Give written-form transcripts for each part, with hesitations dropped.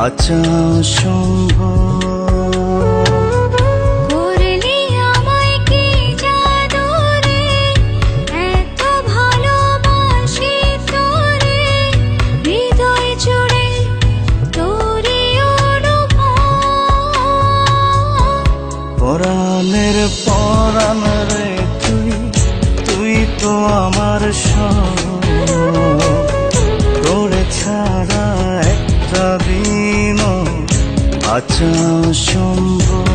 বাঁচাও সম্ভব। করলি আমায় কি জাদু রে, এত ভালোবাসি তোরে, হৃদয় জুড়ে তোরই অনুভব। পরাণের পরাণ রে তুই, তুই তো আমার সব। তোরে ছাড়া একটা দিনও বাঁচাও সম্ভব।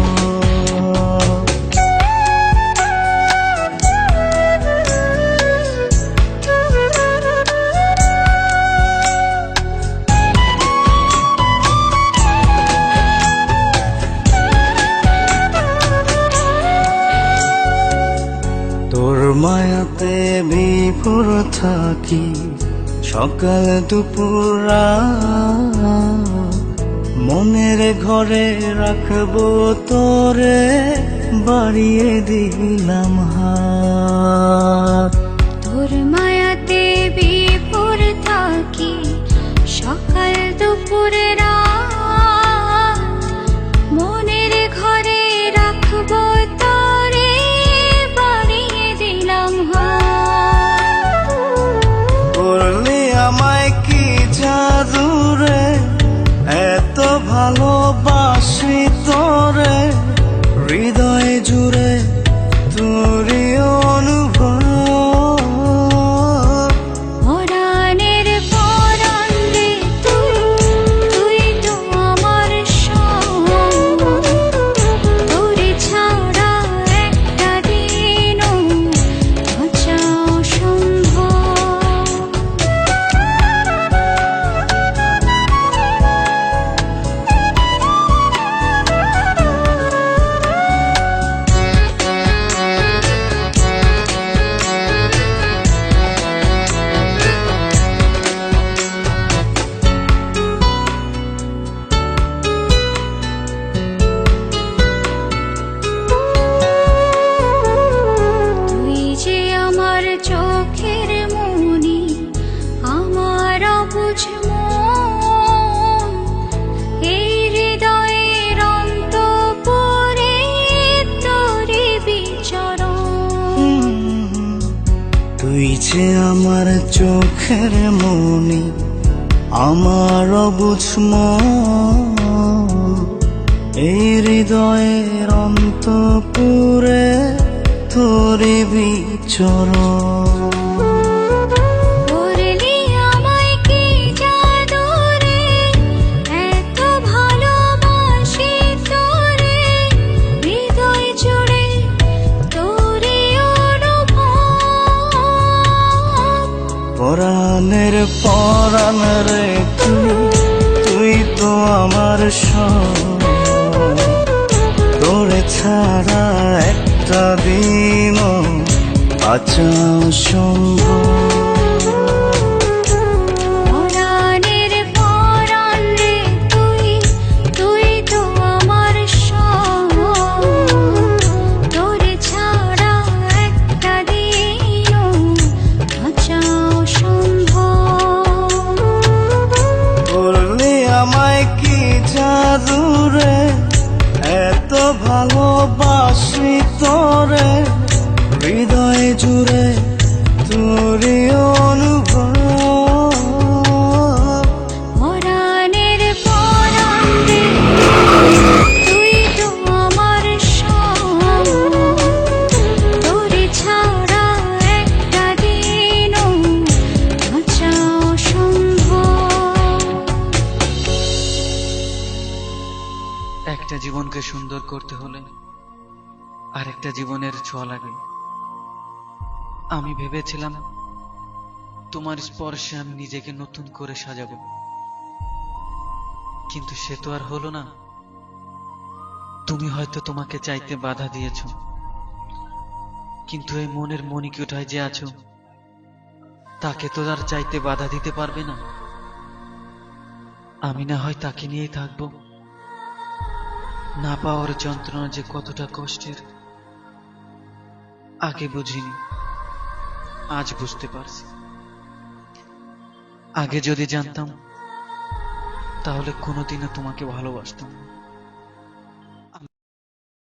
তোর মায়াতে বিভোর থাকি, সকাল দুপুর রাত। মনের ঘরে রাখবো তোরে, বাড়িয়ে দিলাম হাত। তোর মায়াতে বিভোর থাকি, সকাল দুপুরে রাত। মনের ঘরে রাখবো তোরে, বাড়িয়ে দিলাম হাত। করলি আমায় কি জাদু রে, এত ভালোবাসি তোরে, হৃদয় জুড়ে তোরই অনুভব। পরাণের পরাণ রে তুই, তুই তো আমার সব। তোরে ছাড়া একটা দিনও বাঁচাও সম্ভব। তুই যে আমার চোখের মনি, আমার অবুঝ মন। এই হৃদয়ের অন্তঃপুরে তোরে বিচরণ। তুই যে আমার চোখের মনি, আমার অবুঝ মন। এই হৃদয়ের অন্তঃপুরে তোরে বিচরণ। করলি আমায় কি জাদু রে, এত ভালোবাসি তোরে, হৃদয় জুড়ে তোরই অনুভব। পরাণের পরাণ রে তুই, তুই তো আমার সব। তোরে ছাড়া একটা দিনও বাঁচাও সম্ভব। পরাণের পরাণ রে তুই, তুই তো আমার সব। তোরে ছাড়া একটা দিনও বাঁচাও সম্ভব। করলি আমায় কি জাদু রে, এত ভালোবাসি তোরে, হৃদয় জুড়ে তোরই অনুভব। পরাণের পরাণ রে তুই তো আমার সব। তোরে ছাড়া একটা দিনও বাঁচাও সম্ভব। একটা জীবনকে সুন্দর করতে হলে আরেকটা জীবনের ছোঁয়া লাগে। আমি ভেবেছিলাম তোমার স্পর্শে আমি নিজেকে নতুন করে সাজাবো, কিন্তু সে তো আর হলো না। তুমি হয়তো তোমাকে চাইতে বাধা দিয়েছো, কিন্তু এই মনের মণিকুঠায় যে আছো তাকে তো আর চাইতে বাধা দিতে পারবে না। আমি না হয় তাকে নিয়েই থাকবো। না পাওয়ার যন্ত্রণা যে কতটা কষ্টের আগে বুঝিনি, আজ বুঝতে পারছি। আগে যদি জানতাম তাহলে কোনোদিনও তোমাকে ভালোবাসতাম না।